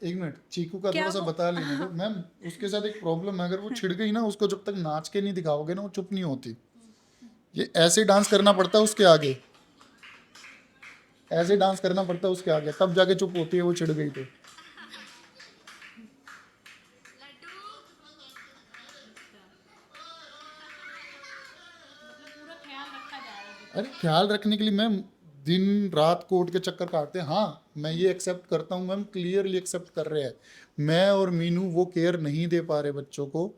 एक मिनट, चीकू का क्या थोड़ा सा वो बता लेने दो हाँ, मैम। उसके साथ एक प्रॉब्लम है, अगर वो छिड़ गई ना, उसको जब तक नाच के नहीं दिखाओगे ना, वो चुप नहीं होती। ये ऐसे डांस करना पड़ता है उसके आगे, ऐसे डांस करना पड़ता है उसके आगे, तब जाके चुप होती है वो छिड़ गई तो। अच्छा, मतलब पूरा ख्याल रखा जा रहा है अरे बच्चों का। ख्याल रखने के लिए मैम दिन रात कोर्ट के चक्कर काटते हैं। हाँ, मैं ये एक्सेप्ट करता हूँ मैम, क्लियरली एक्सेप्ट कर रहे हैं। मैं और मीनू वो केयर नहीं दे पा रहे बच्चों को,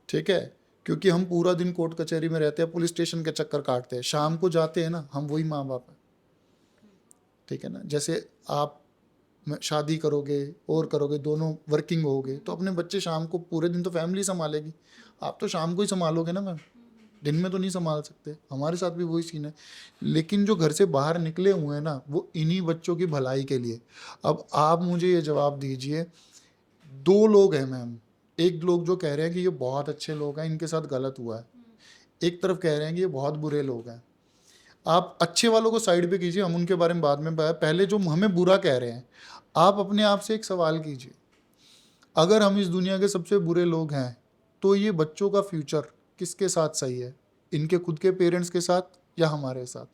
ठीक है, क्योंकि हम पूरा दिन कोर्ट कचहरी में रहते हैं, पुलिस स्टेशन के चक्कर काटते हैं, शाम को जाते हैं ना, हम वही माँ बाप हैं, ठीक है ना। जैसे आप शादी करोगे और करोगे, दोनों वर्किंग होगे, तो अपने बच्चे शाम को, पूरे दिन तो फैमिली संभालेगी, आप तो शाम को ही संभालोगे ना मैम, दिन में तो नहीं संभाल सकते। हमारे साथ भी वही सीन है। लेकिन जो घर से बाहर निकले हुए हैं ना, वो इन्हीं बच्चों की भलाई के लिए। अब आप मुझे ये जवाब दीजिए, दो लोग हैं मैम, एक लोग जो कह रहे हैं कि ये बहुत अच्छे लोग हैं, इनके साथ गलत हुआ है, एक तरफ कह रहे हैं कि ये बहुत बुरे लोग हैं। आप अच्छे वालों को साइड पे कीजिए, हम उनके बारे में बाद में पहले जो हमें बुरा कह रहे हैं, आप अपने आप से एक सवाल कीजिए, अगर हम इस दुनिया के सबसे बुरे लोग हैं, तो ये बच्चों का फ्यूचर किसके साथ सही है, इनके खुद के पेरेंट्स के साथ या हमारे साथ?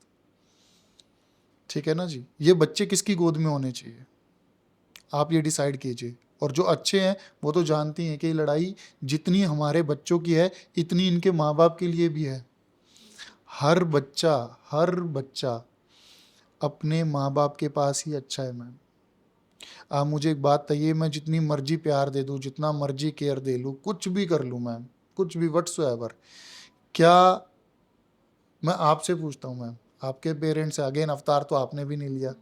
ठीक है ना जी, ये बच्चे किसकी गोद में होने चाहिए, आप ये डिसाइड कीजिए। और जो अच्छे हैं वो तो जानती हैं कि ये लड़ाई जितनी हमारे बच्चों की है, इतनी इनके माँ बाप के लिए भी है। हर बच्चा, हर बच्चा अपने माँ बाप के पास ही अच्छा है मैम। आप मुझे एक बात बताइए, मैं जितनी मर्जी प्यार दे दूँ, जितना मर्जी केयर दे लूँ, कुछ भी कर लूँ मैम, कुछ भी व्हाट्सोएवर, क्या, मैं आपसे पूछता हूँ मैम, आपके पेरेंट्स है, अगेन अवतार तो आपने भी नहीं लिया,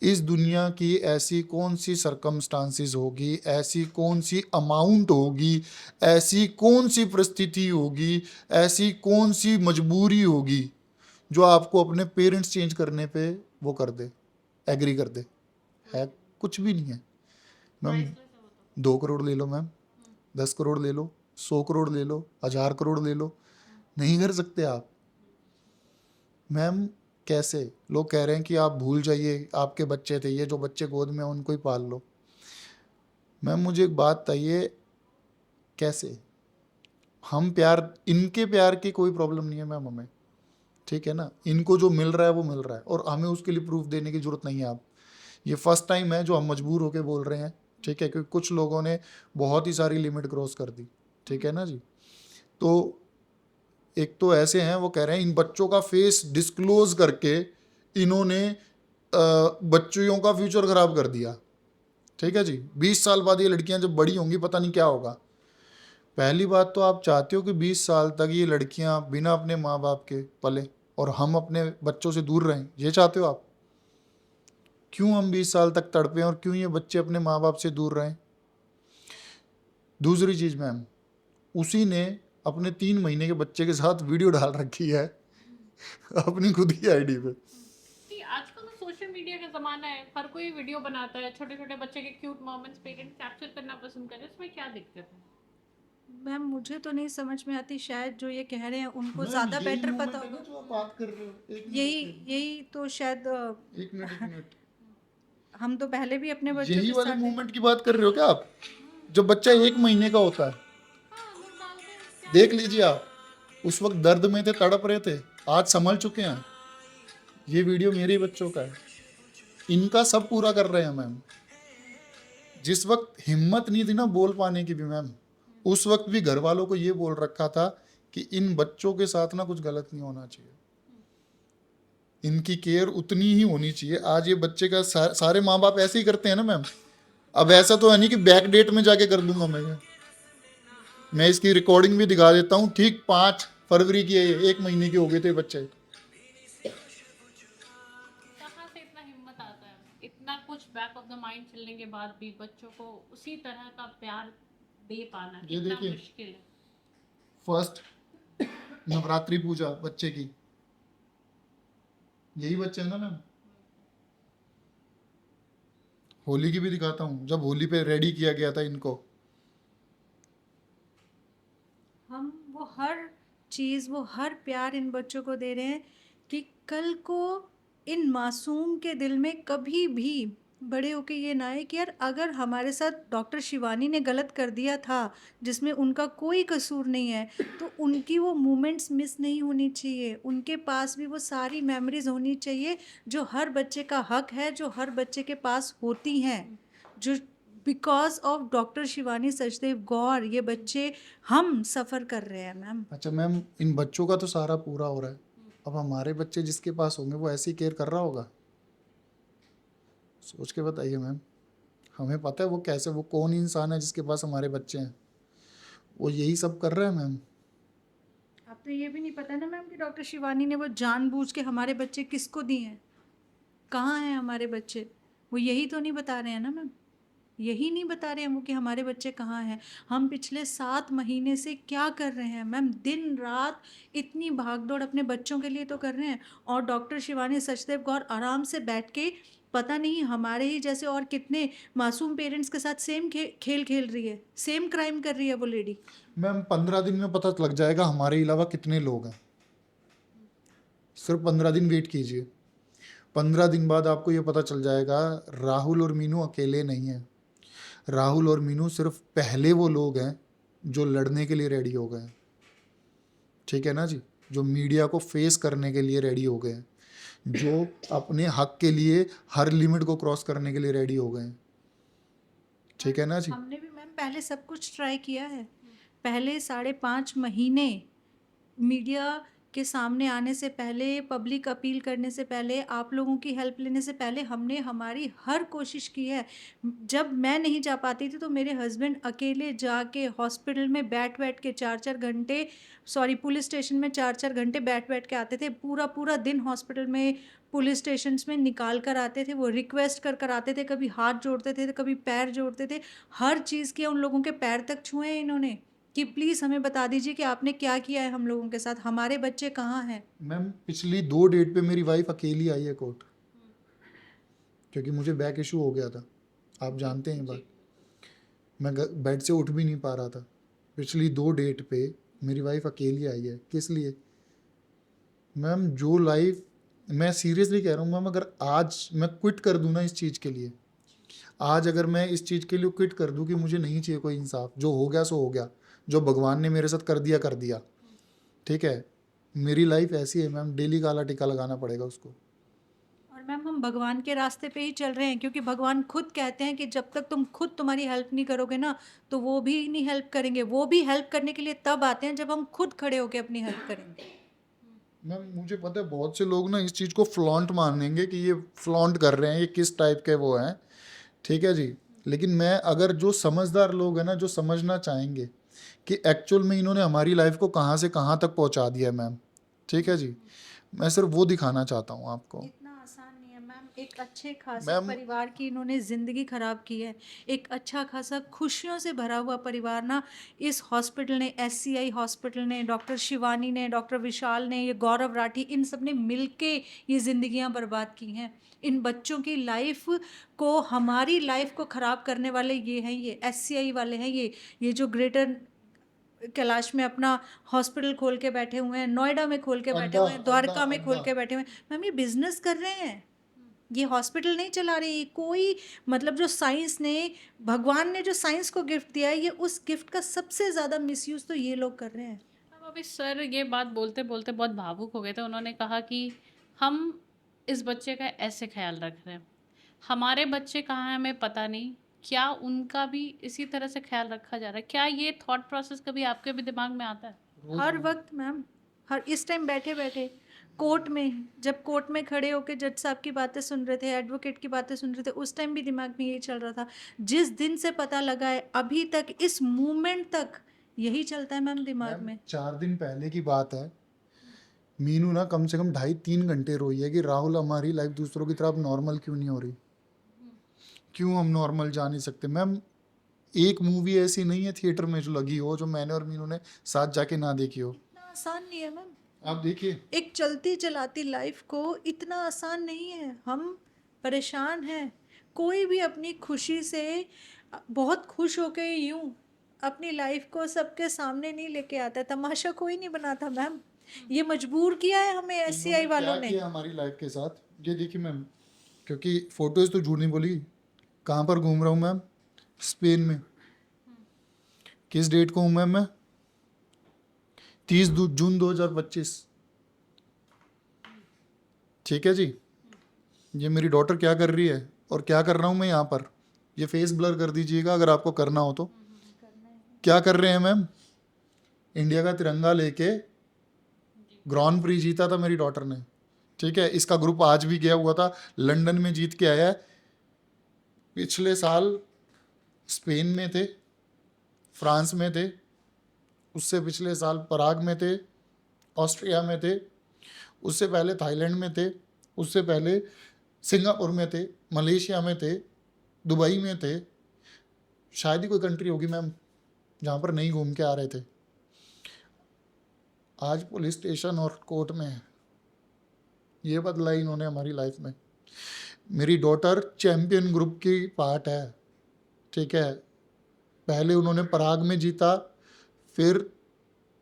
इस दुनिया की ऐसी कौन सी सरकमस्टांसिस होगी, ऐसी कौन सी अमाउंट होगी, ऐसी कौन सी परिस्थिति होगी, ऐसी कौन सी मजबूरी होगी जो आपको अपने पेरेंट्स चेंज करने पे वो कर दे, एग्री कर दे? है, कुछ भी नहीं है मैम। प्राइसलेस है वो तो। 2 करोड़ ले लो मैम, 10 करोड़ ले लो, 100 करोड़ ले लो, 1000 करोड़ ले लो, नहीं कर सकते आप मैम। कैसे? लोग कह रहे हैं कि आप भूल जाइए आपके बच्चे थे, ये जो बच्चे गोद में हैं, उनको ही पाल लो। मैम मुझे एक बात बताइए, कैसे? हम प्यार, इनके प्यार की कोई प्रॉब्लम नहीं है मैम हमें, ठीक है ना, इनको जो मिल रहा है वो मिल रहा है, और हमें उसके लिए प्रूफ देने की जरूरत नहीं है। आप, ये फर्स्ट टाइम है जो हम मजबूर होकर बोल रहे हैं, ठीक है, क्योंकि कुछ लोगों ने बहुत ही सारी लिमिट क्रॉस कर दी, ठीक है ना जी। तो एक तो ऐसे हैं, वो कह रहे हैं इन बच्चों का फेस डिस्क्लोज करके इन्होंने बच्चियों का फ्यूचर खराब कर दिया, ठीक है जी। 20 साल बाद ये लड़कियां जब बड़ी होंगी, पता नहीं क्या होगा। पहली बात तो आप चाहते हो कि 20 साल तक ये लड़कियां बिना अपने माँ बाप के पले और हम अपने बच्चों से दूर रहें, ये चाहते हो आप? क्यों हम 20 साल तक तड़पे और क्यों ये बच्चे अपने माँ बाप से दूर रहें? दूसरी चीज़ मैम, उसी ने अपने 3 महीने के बच्चे के साथ वीडियो डाल रखी है अपनी खुद की आईडी पे। नहीं, आजकल तो सोशल मीडिया का ज़माना है, हर कोई वीडियो बनाता है, छोटे-छोटे बच्चे के क्यूट मोमेंट्स पेरेंट्स कैप्चर करना पसंद कर रहे हैं, इसमें क्या दिक्कत है? मैम मुझे तो नहीं समझ में आती, शायद जो ये कह रहे हैं उनको मैम ज़्यादा यही बेटर पता मोमेंट है ना होगा। जो आप बात कर रहे हो, एक मिनट यही रुकिए, यही तो शायद एक मिनट, एक मिनट, हम तो पहले भी अपने बच्चों यही के वाले साथ मोमेंट की बात कर रहे हो क्या आप? हुँ। जब बच्चा 1 महीने का होता है, हाँ, लोग डालते हैं, क्या देख दिक्कत लीजिए है? आप, उस वक्त दर्द में थे, तड़प रहे थे, आज संभल चुके हैं। ये वीडियो मेरे ही बच्चों का है, इनका सब पूरा कर रहे हैं मैम। जिस वक्त हिम्मत नहीं थी ना बोल पाने की भी मैम, उस वक्त भी घर वालों को ये बोल रखा था कि इन बच्चों के साथ ना कुछ गलत नहीं होना चाहिए, इनकी केयर उतनी ही होनी चाहिए। आज ये बच्चे का सारे माँ बाप ऐसे ही करते हैं ना मैम। अब ऐसा तो है नहीं कि बैक डेट में जाके कर दूंगा मैं इसकी रिकॉर्डिंग भी दिखा देता हूँ, ठीक 5 फरवरी की है ये, 1 महीने के हो गए थे बच्चे। कहाँ से इतना हिम्मत आता है? इतना कुछ बैक ऑफ द माइंड चलने के बाद भी बच्चों को उसी तरह का प्यार दे पाना ये कितना देखिए, मुश्किल है। फर्स्ट नवरात्रि पूजा बच्चे की, यही बच्चे हैं ना मैम। होली की भी दिखाता हूँ, जब होली पे रेडी किया गया था इनको। हम वो हर चीज़, वो हर प्यार इन बच्चों को दे रहे हैं कि कल को इन मासूम के दिल में कभी भी बड़े होके ये ना आए कि यार अगर हमारे साथ डॉक्टर शिवानी ने गलत कर दिया था जिसमें उनका कोई कसूर नहीं है, तो उनकी वो मोमेंट्स मिस नहीं होनी चाहिए, उनके पास भी वो सारी मेमोरीज होनी चाहिए जो हर बच्चे का हक है, जो हर बच्चे के पास होती हैं, जो because of doctor Shivani Sachdev Gaur ये बच्चे हम सफ़र कर रहे हैं मैम। अच्छा मैम, इन बच्चों का तो सारा पूरा हो रहा है, अब हमारे बच्चे जिसके पास होंगे वो ऐसी केयर कर रहा होगा? सोच के बताइए मैम। हमें पता है वो कैसे, वो कौन इंसान है जिसके पास हमारे बच्चे हैं, वो यही सब कर रहे हैं मैम। अब तो ये भी नहीं पता ना मैम कि डॉक्टर शिवानी ने वो जानबूझ के हमारे बच्चे किसको दिए हैं, कहाँ हैं हमारे बच्चे, वो यही तो नहीं बता रहे हैं ना मैम, यही नहीं बता रहे हैं वो कि हमारे बच्चे कहाँ हैं। हम पिछले 7 महीने से क्या कर रहे हैं मैम, दिन रात इतनी भागदौड़ अपने बच्चों के लिए तो कर रहे हैं, और डॉक्टर शिवानी सचदेव गौर आराम से बैठ के पता नहीं हमारे ही जैसे और कितने मासूम पेरेंट्स के साथ सेम खेल खेल रही है, सेम क्राइम कर रही है वो लेडी। मैम 15 दिन में पता लग जाएगा हमारे अलावा कितने लोग हैं, सिर्फ 15 दिन वेट कीजिए। 15 दिन बाद आपको ये पता चल जाएगा राहुल और मीनू अकेले नहीं हैं। राहुल और मीनू सिर्फ पहले वो लोग हैं जो लड़ने के लिए रेडी हो गए हैं, ठीक है ना जी, जो मीडिया को फेस करने के लिए रेडी हो गए हैं, जो अपने हक के लिए हर लिमिट को क्रॉस करने के लिए रेडी हो गए हैं, ठीक है ना जी। हमने भी मैम पहले सब कुछ ट्राई किया है, पहले 5.5 महीने मीडिया के सामने आने से पहले, पब्लिक अपील करने से पहले, आप लोगों की हेल्प लेने से पहले हमने हमारी हर कोशिश की है। जब मैं नहीं जा पाती थी तो मेरे हस्बैंड अकेले जाके हॉस्पिटल में बैठ बैठ के 4-4 घंटे, सॉरी पुलिस स्टेशन में 4-4 घंटे बैठ बैठ के आते थे, पूरा पूरा दिन हॉस्पिटल में पुलिस स्टेशंस में निकाल कर आते थे, वो रिक्वेस्ट कर कर आते थे, कभी हाथ जोड़ते थे, कभी पैर जोड़ते थे, हर चीज़ किया, उन लोगों के पैर तक छुए हैं इन्होंने कि प्लीज़ हमें बता दीजिए कि आपने क्या किया है हम लोगों के साथ, हमारे बच्चे कहाँ हैं। मैम पिछली 2 डेट पे मेरी वाइफ अकेली आई है कोर्ट, क्योंकि मुझे बैक इशू हो गया था, आप जानते हैं ये बात, मैं बेड से उठ भी नहीं पा रहा था। पिछली 2 डेट पे मेरी वाइफ अकेली आई है, किस लिए मैम? जो लाइफ, मैं सीरियसली कह रहा हूँ मैम, अगर आज मैं क्विट कर दूँ ना इस चीज़ के लिए, आज अगर मैं इस चीज़ के लिए क्विट कर दूँ कि मुझे नहीं चाहिए कोई इंसाफ, जो हो गया सो हो गया, जो भगवान ने मेरे साथ कर दिया, ठीक है, मेरी लाइफ ऐसी है मैम, डेली काला टीका लगाना पड़ेगा उसको। और मैम हम भगवान के रास्ते पे ही चल रहे हैं, क्योंकि भगवान खुद कहते हैं कि जब तक तुम खुद तुम्हारी हेल्प नहीं करोगे ना तो वो भी नहीं हेल्प करेंगे, वो भी हेल्प करने के लिए तब आते हैं जब हम खुद खड़े होकर अपनी हेल्प करेंगे। मैम मुझे पता है बहुत से लोग ना इस चीज़ को फ्लॉन्ट मानेंगे कि ये फ्लॉन्ट कर रहे हैं, ये किस टाइप के वो हैं, ठीक है जी, लेकिन मैं, अगर जो समझदार लोग हैं ना, जो समझना चाहेंगे कि एक्चुअल में इन्होंने हमारी लाइफ को कहाँ से कहाँ तक पहुँचा दिया है मैम, ठीक है जी, मैं सिर्फ वो दिखाना चाहता हूँ आपको। इतना आसान नहीं है मैम, एक अच्छे खासे मैम परिवार की इन्होंने ज़िंदगी ख़राब की है, एक अच्छा खासा खुशियों से भरा हुआ परिवार ना इस हॉस्पिटल ने, SCI हॉस्पिटल ने, डॉक्टर शिवानी ने, डॉक्टर विशाल ने, ये गौरव राठी, इन सब ने मिलके ये ज़िंदगियां बर्बाद की हैं। इन बच्चों की लाइफ को, हमारी लाइफ को ख़राब करने वाले ये हैं, ये SCI वाले हैं, ये जो ग्रेटर कैलाश में अपना हॉस्पिटल खोल के बैठे हुए हैं, नोएडा में खोल के बैठे अड्डा हुए हैं, द्वारका अड्डा में खोल अड्डा के बैठे हुए हैं। मैम ये बिजनेस कर रहे हैं, ये हॉस्पिटल नहीं चला रही, ये कोई मतलब जो साइंस ने, भगवान ने जो साइंस को गिफ्ट दिया है, ये उस गिफ्ट का सबसे ज़्यादा मिसयूज़ तो ये लोग कर रहे हैं। अब अभी सर ये बात बोलते बोलते बहुत भावुक हो गए थे, उन्होंने कहा कि हम इस बच्चे का ऐसे ख्याल रख रहे हैं, हमारे बच्चे कहाँ हैं हमें पता नहीं, क्या उनका भी इसी तरह से ख्याल रखा जा रहा है? क्या ये थॉट प्रोसेस कभी आपके भी दिमाग में आता है? हर वक्त मैम, हर इस टाइम बैठे बैठे कोर्ट में, जब कोर्ट में खड़े होकर जज साहब की बातें सुन रहे थे, एडवोकेट की बातें सुन रहे थे, उस टाइम भी दिमाग में यही चल रहा था। जिस दिन से पता लगा है अभी तक, इस मूवमेंट तक यही चलता है मैम दिमाग मैम में। 4 दिन पहले की बात है, मीनू ना कम से कम 2.5-3 घंटे रोई है कि राहुल हमारी लाइफ दूसरों की तरह अब नॉर्मल क्यों नहीं हो रही, क्यों हम नॉर्मल जा नहीं सकते। मैम एक मूवी ऐसी नहीं है थिएटर में जो लगी हो जो मैंने और मीनू ने साथ जाके ना देखी हो। इतना आसान नहीं है मैम, आप देखिए, एक चलती चलाती लाइफ को इतना आसान नहीं है। हम परेशान हैं, कोई भी अपनी खुशी से बहुत खुश होके यूं अपनी लाइफ को सबके सामने नहीं लेके आता, तमाशा कोई नहीं बनाता मैम, ये मजबूर किया है हमें SCI इन्होंने वालों क्या ने। किया हमारी लाइफ के साथ, ये देखिए मैम, क्योंकि फोटोज तो झूठ नहीं बोली, कहाँ पर घूम रहा हूँ मैम? स्पेन में। किस डेट को हूँ मैम मैं? 30 जून 2025। ठीक है जी। ये मेरी डॉटर क्या कर रही है और क्या कर रहा हूँ मैं यहाँ पर, ये फेस ब्लर कर दीजिएगा अगर आपको करना हो तो। क्या कर रहे हैं मैम? इंडिया का तिरंगा लेके ग्रॉन प्री जीता था मेरी डॉटर ने। ठीक है, इसका ग्रुप आज भी गया हुआ था, लंदन में जीत के आया है। पिछले साल स्पेन में थे, फ्रांस में थे, उससे पिछले साल पराग में थे, ऑस्ट्रिया में थे, उससे पहले थाईलैंड में थे, उससे पहले सिंगापुर में थे, मलेशिया में थे, दुबई में थे। शायद ही कोई कंट्री होगी मैम जहाँ पर नहीं घूम के आ रहे थे। आज पुलिस स्टेशन और कोर्ट में है। ये बदला इन्होंने हमारी लाइफ में। मेरी डॉटर चैंपियन ग्रुप की पार्ट है। ठीक है, पहले उन्होंने पराग में जीता, फिर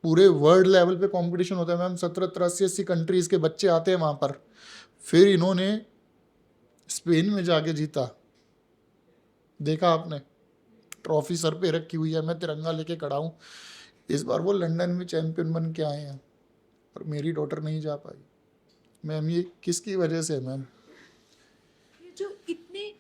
पूरे वर्ल्ड लेवल पे कंपटीशन होता है मैम, 17 80 कंट्रीज के बच्चे आते हैं वहाँ पर। फिर इन्होंने स्पेन में जाके जीता। देखा आपने, ट्रॉफी सर पे रखी हुई है, मैं तिरंगा लेके खड़ा हूँ। इस बार वो लंदन में चैंपियन बन के आए हैं और मेरी डॉटर नहीं जा पाई। मैम ये किसकी वजह से है मैम? ये जो इतने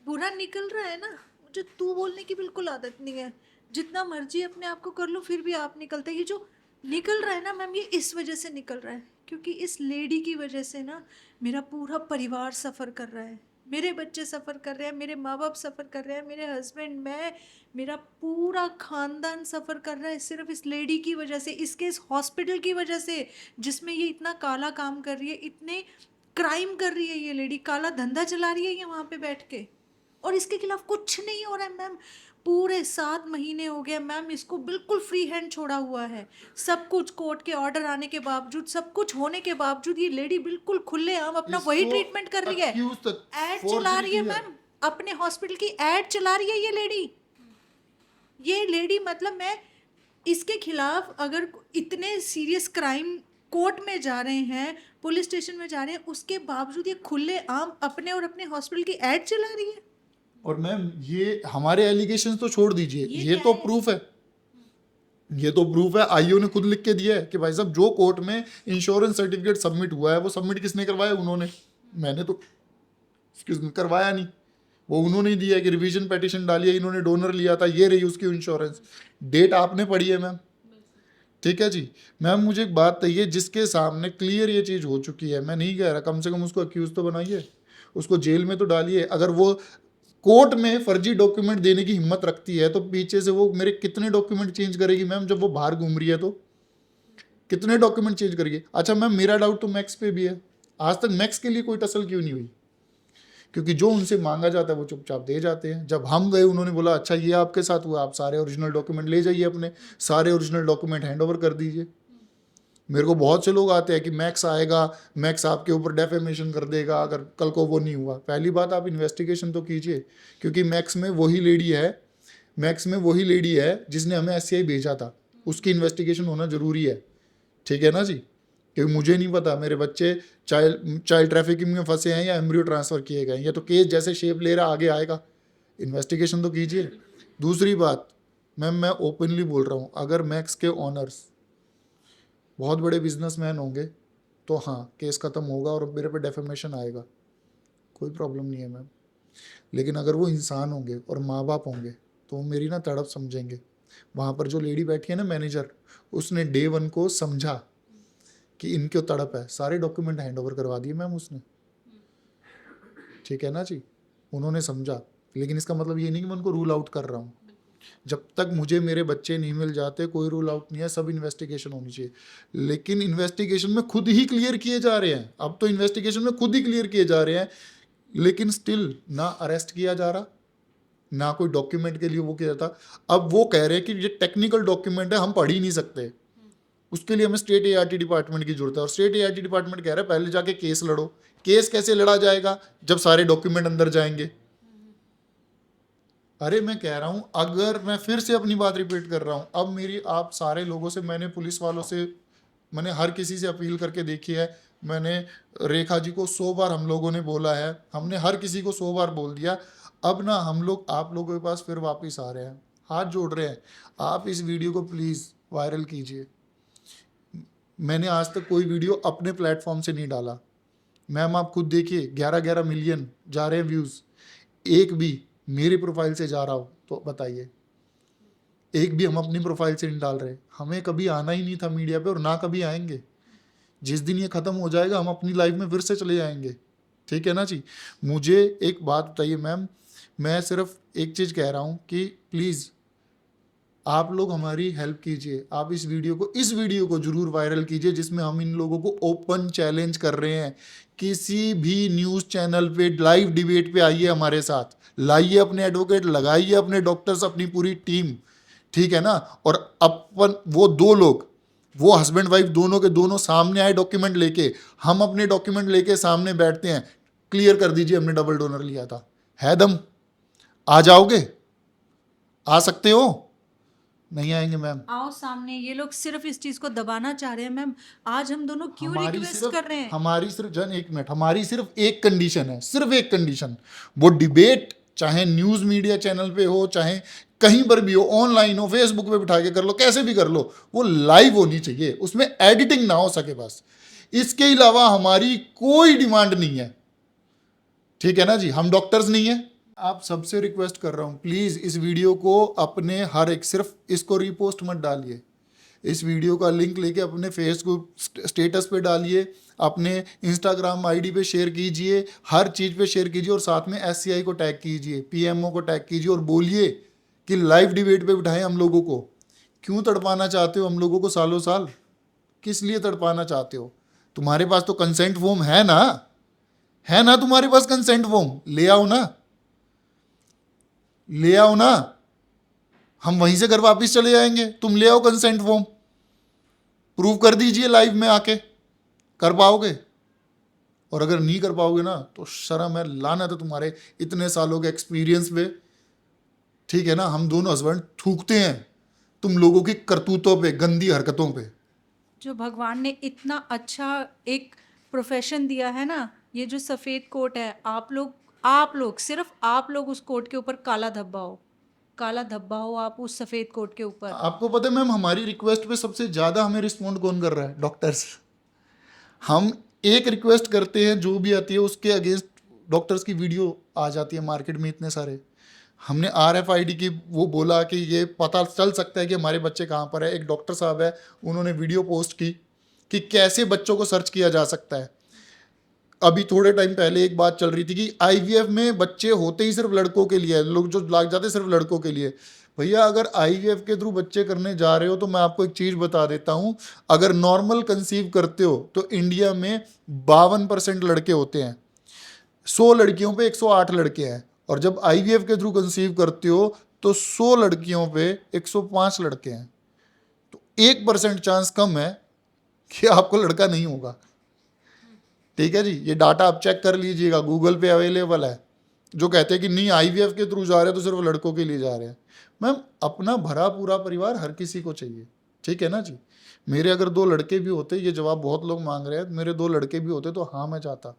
बुरा निकल रहा है ना, मुझे तू बोलने की बिल्कुल आदत नहीं है। जितना मर्जी अपने आप को कर लो फिर भी आप निकलते हैं। ये जो निकल रहा है ना मैम, ये इस वजह से निकल रहा है क्योंकि इस लेडी की वजह से ना मेरा पूरा परिवार सफ़र कर रहा है, मेरे बच्चे सफ़र कर रहे हैं, मेरे माँ बाप सफ़र कर रहे हैं, मेरे हस्बैंड, मैं, मेरा पूरा ख़ानदान सफ़र कर रहा है सिर्फ इस लेडी की वजह से, इसके इस हॉस्पिटल की वजह से जिसमें ये इतना काला काम कर रही है, इतने क्राइम कर रही है। ये लेडी काला धंधा चला रही है ये वहाँ पे बैठ के, और इसके खिलाफ कुछ नहीं हो रहा है मैम। पूरे 7 महीने हो गए मैम, इसको बिल्कुल फ्री हैंड छोड़ा हुआ है। सब कुछ कोर्ट के ऑर्डर आने के बावजूद, सब कुछ होने के बावजूद ये लेडी बिल्कुल खुलेआम अपना वही इसको ट्रीटमेंट कर रही है। accused तक एड चला रही है forgery मैम, अपने हॉस्पिटल की एड चला रही है ये लेडी। ये लेडी मतलब मैं इसके खिलाफ अगर इतने सीरियस क्राइम कोर्ट में जा रहे हैं, पुलिस स्टेशन में जा रहे हैं, उसके बावजूद ये खुलेआम अपने और अपने हॉस्पिटल की एड चला रही है। और मैम ये हमारे एलिगेशन तो छोड़ दीजिए, ये ये क्या तो है? प्रूफ है। ये तो प्रूफ है, आईओ ने खुद लिख के दिया है कि भाई साहब जो कोर्ट में इंश्योरेंस सर्टिफिकेट सबमिट हुआ है वो सबमिट किसने करवाया? उन्होंने। मैंने तो एक्सक्यूज मी करवाया नहीं, वो उन्होंने ही दिया है कि रिवीजन पिटीशन डाली है, इन्होंने डोनर लिया था, ये रही उसकी इंश्योरेंस। डेट आपने पढ़ी है मैम। ठीक है जी। मैम मुझे एक बात कहिए, जिसके सामने क्लियर ये चीज़ हो चुकी है, मैं नहीं कह रहा, कम से कम उसको अक्यूज तो बनाइए, उसको जेल में तो डालिए। अगर वो कोर्ट में फर्जी डॉक्यूमेंट देने की हिम्मत रखती है तो पीछे से वो मेरे कितने डॉक्यूमेंट चेंज करेगी मैम? जब वो बाहर घूम रही है तो कितने डॉक्यूमेंट चेंज करेगी? अच्छा मैम, मेरा डाउट तो मैक्स पे भी है। आज तक मैक्स के लिए कोई टसल क्यों नहीं हुई? क्योंकि जो उनसे मांगा जाता है वो चुपचाप दे जाते हैं। जब हम गए उन्होंने बोला अच्छा ये आपके साथ हुआ, आप सारे ओरिजिनल डॉक्यूमेंट ले जाइए, अपने सारे ओरिजिनल डॉक्यूमेंट हैंड ओवर कर दीजिए। मेरे को बहुत से लोग आते हैं कि मैक्स आएगा, मैक्स आपके ऊपर डेफेमेशन कर देगा अगर कल को वो नहीं हुआ। पहली बात आप इन्वेस्टिगेशन तो कीजिए, क्योंकि मैक्स में वही लेडी है जिसने हमें एससीआई भेजा था, उसकी इन्वेस्टिगेशन होना ज़रूरी है। ठीक है ना जी? क्योंकि मुझे नहीं पता मेरे बच्चे चाइल्ड ट्रैफिकिंग में फंसे हैं या एम्ब्रियो ट्रांसफ़र किए गए हैं, या तो केस जैसे शेप ले रहा आगे आएगा। इन्वेस्टिगेशन तो कीजिए। दूसरी बात मैम, मैं ओपनली बोल रहा हूँ, अगर मैक्स के ऑनर्स बहुत बड़े बिजनेसमैन होंगे तो हाँ केस ख़त्म होगा और मेरे पे डेफेमेशन आएगा, कोई प्रॉब्लम नहीं है मैम। लेकिन अगर वो इंसान होंगे और माँ बाप होंगे तो वो मेरी ना तड़प समझेंगे। वहाँ पर जो लेडी बैठी है ना, मैनेजर, उसने डे 1 को समझा कि इनकी तड़प है, सारे डॉक्यूमेंट हैंड ओवर करवा दिए मैम उसने। ठीक है ना जी? उन्होंने समझा। लेकिन इसका मतलब ये नहीं कि मैं उनको रूल आउट कर रहा हूँ। जब तक मुझे मेरे बच्चे नहीं मिल जाते कोई रूल आउट नहीं है, सब इन्वेस्टिगेशन होनी चाहिए। लेकिन इन्वेस्टिगेशन में खुद ही क्लियर किए जा रहे हैं, अब तो इन्वेस्टिगेशन में खुद ही क्लियर किए जा रहे हैं, लेकिन स्टिल ना अरेस्ट किया जा रहा, ना कोई डॉक्यूमेंट के लिए वो किया जाता। अब वो कह रहे हैं कि ये टेक्निकल डॉक्यूमेंट है, हम पढ़ ही नहीं सकते, उसके लिए हमें स्टेट एआरटी डिपार्टमेंट की जरूरत है। और स्टेट एआरटी डिपार्टमेंट कह रहा है पहले जाके केस लड़ो। केस कैसे लड़ा जाएगा जब सारे डॉक्यूमेंट अंदर जाएंगे? अरे मैं कह रहा हूँ, अगर मैं फिर से अपनी बात रिपीट कर रहा हूँ, अब मेरी आप सारे लोगों से, मैंने पुलिस वालों से, मैंने हर किसी से अपील करके देखी है। मैंने रेखा जी को 100 बार हम लोगों ने बोला है, हमने हर किसी को 100 बार बोल दिया। अब ना हम लोग आप लोगों के पास फिर वापस आ रहे हैं, हाथ जोड़ रहे हैं, आप इस वीडियो को प्लीज़ वायरल कीजिए। मैंने आज तक कोई वीडियो अपने प्लेटफॉर्म से नहीं डाला। मैम आप खुद देखिए 11-11 मिलियन जा रहे हैं व्यूज़, एक भी मेरी प्रोफाइल से जा रहा हो तो बताइए। एक भी हम अपनी प्रोफाइल से नहीं डाल रहे। हमें कभी आना ही नहीं था मीडिया पे और ना कभी आएंगे। जिस दिन ये ख़त्म हो जाएगा हम अपनी लाइफ में फिर से चले जाएंगे, ठीक है ना जी। मुझे एक बात बताइए मैम, मैं सिर्फ एक चीज़ कह रहा हूँ कि प्लीज़ आप लोग हमारी हेल्प कीजिए। आप इस वीडियो को जरूर वायरल कीजिए, जिसमें हम इन लोगों को ओपन चैलेंज कर रहे हैं। किसी भी न्यूज़ चैनल पे लाइव डिबेट पे आइए, हमारे साथ लाइए अपने एडवोकेट, लगाइए अपने डॉक्टर्स, अपनी पूरी टीम, ठीक है ना। और अपन वो दो लोग, वो हस्बैंड वाइफ दोनों के दोनों सामने आए डॉक्यूमेंट लेके, हम अपने डॉक्यूमेंट लेके सामने बैठते हैं, क्लियर कर दीजिए हमने डबल डोनर लिया था। है दम? आ जाओगे? आ सकते हो? नहीं आएंगे मैम। आओ सामने। ये लोग सिर्फ इस चीज को दबाना चाह रहे हैं मैम। आज हम दोनों क्यों रिक्वेस्ट कर रहे हैं? हमारी सिर्फ जन एक मिनट, हमारी सिर्फ एक कंडीशन है, सिर्फ एक कंडीशन। वो डिबेट चाहे न्यूज मीडिया चैनल पे हो, चाहे कहीं पर भी हो, ऑनलाइन हो, फेसबुक पे बिठा के कर लो, कैसे भी कर लो, वो लाइव होनी चाहिए, उसमें एडिटिंग ना हो सके बस। इसके अलावा हमारी कोई डिमांड नहीं है, ठीक है ना जी। हम डॉक्टर्स नहीं है। आप सबसे रिक्वेस्ट कर रहा हूँ, प्लीज़ इस वीडियो को अपने हर एक, सिर्फ इसको रीपोस्ट मत डालिए, इस वीडियो का लिंक लेके अपने फेसबुक स्टेटस पे डालिए, अपने इंस्टाग्राम आईडी पे शेयर कीजिए, हर चीज़ पे शेयर कीजिए, और साथ में एससीआई को टैग कीजिए, पीएमओ को टैग कीजिए, और बोलिए कि लाइव डिबेट पे बिठाएं हम लोगों को। क्यों तड़पाना चाहते हो हम लोगों को सालों साल? किस लिए तड़पाना चाहते हो? तुम्हारे पास तो कंसेंट फॉर्म है ना, है ना तुम्हारे पास कंसेंट फॉर्म? ले आओ ना, ले आओ ना, हम वहीं से घर वापस चले जाएंगे। तुम ले आओ कंसेंट फॉर्म, प्रूव कर दीजिए लाइव में आके। कर पाओगे? और अगर नहीं कर पाओगे ना तो शर्म है, लानत है तुम्हारे इतने सालों के एक्सपीरियंस पे, ठीक है ना। हम दोनों हस्बैंड थूकते हैं तुम लोगों की करतूतों पे, गंदी हरकतों पे। जो भगवान ने इतना अच्छा एक प्रोफेशन दिया है ना, ये जो सफ़ेद कोट है, आप लोग सिर्फ आप लोग उस कोट के ऊपर काला धब्बा हो, काला धब्बा हो आप उस सफ़ेद कोट के ऊपर। आपको पता है मैम, हमारी रिक्वेस्ट पे सबसे ज़्यादा हमें रिस्पॉन्ड कौन कर रहा है? डॉक्टर्स। हम एक रिक्वेस्ट करते हैं जो भी आती है, उसके अगेंस्ट डॉक्टर्स की वीडियो आ जाती है मार्केट में इतने सारे। हमने RFID की वो बोला कि ये पता चल सकता है कि हमारे बच्चे कहाँ पर है। एक डॉक्टर साहब है, उन्होंने वीडियो पोस्ट की कि कैसे बच्चों को सर्च किया जा सकता है। अभी थोड़े टाइम पहले एक बात चल रही थी कि IVF में बच्चे होते ही सिर्फ लड़कों के लिए, लोग जो लाग जाते सिर्फ लड़कों के लिए। भैया अगर IVF के थ्रू बच्चे करने जा रहे हो तो मैं आपको एक चीज़ बता देता हूँ, अगर नॉर्मल कंसीव करते हो तो इंडिया में 52% लड़के होते हैं, 100 लड़कियों पे 108 लड़के हैं। और जब IVF के थ्रू कंसीव करते हो तो 100 लड़कियों पे 105 लड़के हैं। तो 1% चांस कम है कि आपको लड़का नहीं होगा, ठीक है जी। ये डाटा आप चेक कर लीजिएगा, गूगल पे अवेलेबल है। जो कहते हैं कि नहीं IVF के थ्रू जा रहे हैं तो सिर्फ लड़कों के लिए जा रहे हैं। मैम अपना भरा पूरा परिवार हर किसी को चाहिए, ठीक है ना जी। मेरे अगर 2 लड़के भी होते, ये जवाब बहुत लोग मांग रहे हैं, मेरे 2 लड़के भी होते तो हाँ मैं चाहता।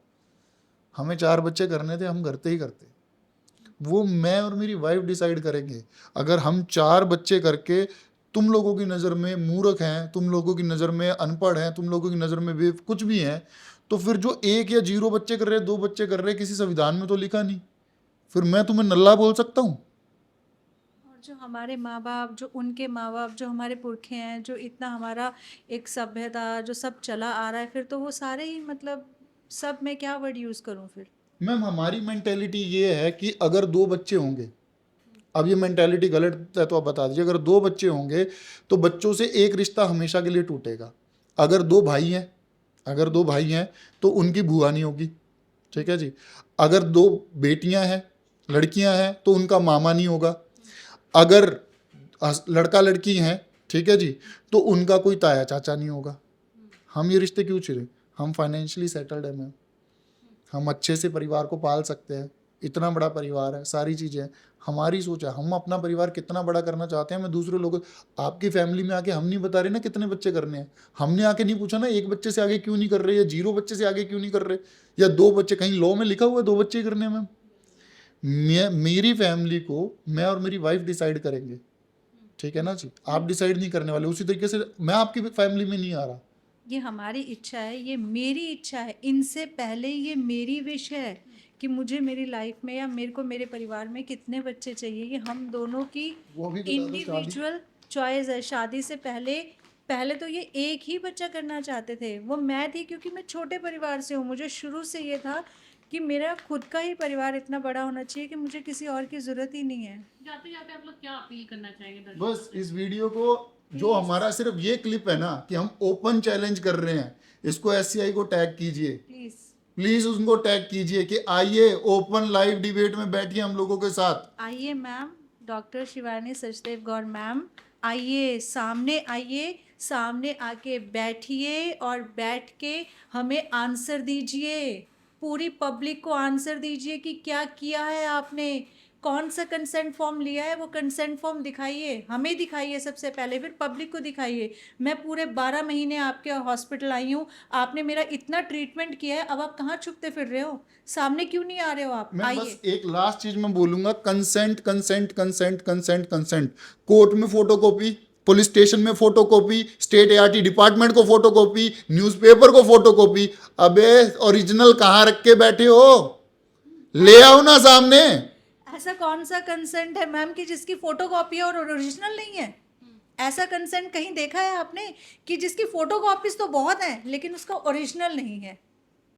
हमें 4 बच्चे करने थे, हम करते ही करते। वो मैं और मेरी वाइफ डिसाइड करेंगे। अगर हम 4 बच्चे करके तुम लोगों की नज़र में मूर्ख हैं, तुम लोगों की नज़र में अनपढ़ हैं, तुम लोगों की नज़र में कुछ भी हैं, तो फिर जो 1 या 0 बच्चे कर रहे हैं, 2 बच्चे कर रहे हैं, किसी संविधान में तो लिखा नहीं, फिर मैं तुम्हें नल्ला बोल सकता हूँ? और जो हमारे माँ बाप, जो उनके माँ बाप, जो हमारे पुरखे हैं, जो इतना हमारा एक सभ्यता जो सब चला आ रहा है, फिर तो वो सारे ही मतलब सब मैं क्या वर्ड यूज़ करूँ फिर? मैम हमारी मेंटेलिटी ये है कि अगर 2 बच्चे होंगे, अब ये मेंटेलिटी गलत है तो आप बता दीजिए, अगर 2 बच्चे होंगे तो बच्चों से एक रिश्ता हमेशा के लिए टूटेगा। अगर 2 भाई हैं, अगर 2 भाई हैं तो उनकी बुआ नहीं होगी, ठीक है जी। अगर 2 बेटियां हैं, लड़कियां हैं, तो उनका मामा नहीं होगा। अगर लड़का लड़की हैं, ठीक है जी, तो उनका कोई ताया चाचा नहीं होगा। हम ये रिश्ते क्यों चुने? हम फाइनेंशियली सेटल्ड हैं मैम, हम अच्छे से परिवार को पाल सकते हैं, इतना बड़ा परिवार है, सारी चीज़ें हैं। हमारी सोच है, हम अपना परिवार कितना बड़ा करना चाहते हैं। मैं दूसरे लोगों, आपकी फैमिली में आके हम नहीं बता रहे ना कितने बच्चे करने हैं। हमने आके नहीं पूछा ना 1 बच्चे से आगे क्यों नहीं कर रहे, या 0 बच्चे से आगे क्यों नहीं कर रहे, या 2 बच्चे। कहीं लॉ में लिखा हुआ है 2 बच्चे करने में? मेरी फैमिली को मैं और मेरी वाइफ डिसाइड करेंगे, ठीक है ना जी, आप डिसाइड नहीं करने वाले। उसी तरीके से मैं आपकी फैमिली में नहीं आ रहा। ये हमारी इच्छा है, ये मेरी इच्छा है, इनसे पहले ये मेरी विश है कि मुझे मेरी लाइफ में या मेरे को मेरे परिवार में कितने बच्चे चाहिए, ये हम दोनों की वो भी बता दो। शादी इंडिविजुअल चॉइस है। शादी से पहले पहले तो ये एक ही बच्चा करना चाहते थे, वो मैं थी, क्योंकि मैं छोटे परिवार से हूँ। मुझे शुरू से ये था कि मेरा खुद का ही परिवार इतना बड़ा होना चाहिए कि मुझे किसी और की ज़रूरत ही नहीं है। जाते जाते आप लोग क्या अपील करना चाहेंगे दर्शकों बस इस वीडियो को, जो हमारा सिर्फ ये क्लिप है ना कि हम ओपन चैलेंज कर रहे हैं, इसको SCI को टैग कीजिए, प्लीज़ प्लीज उनको टैग कीजिए कि आइए ओपन लाइव डिबेट में बैठिए हम लोगों के साथ। आइए मैम, डॉक्टर शिवानी सचदेव गौर मैम, आइए सामने आके बैठिए और बैठ के हमें आंसर दीजिए, पूरी पब्लिक को आंसर दीजिए कि क्या किया है आपने, कौन सा कंसेंट फॉर्म लिया है, वो कंसेंट फॉर्म दिखाइए, हमें दिखाइए सबसे पहले, फिर पब्लिक को दिखाइए। मैं पूरे 12 महीने आपके हॉस्पिटल आई हूँ, आपने मेरा इतना ट्रीटमेंट किया है, अब आप कहाँ छुपते फिर रहे हो, सामने क्यों नहीं आ रहे हो आप? मैं आइए। बस एक लास्ट चीज मैं बोलूंगा, consent consent consent consent consent. Court में फोटोकॉपी, पुलिस स्टेशन में फोटोकॉपी, स्टेट ART डिपार्टमेंट को फोटोकॉपी, न्यूज़पेपर को फोटोकॉपी। अबे ओरिजिनल कहाँ रख के बैठे हो, ले आओ ना सामने। ऐसा कौन सा कंसेंट है मैम कि जिसकी फोटोकॉपी और ओरिजिनल नहीं है? ऐसा कंसेंट कहीं देखा है आपने कि जिसकी फोटोकॉपीज तो बहुत हैं लेकिन उसका ओरिजिनल नहीं है?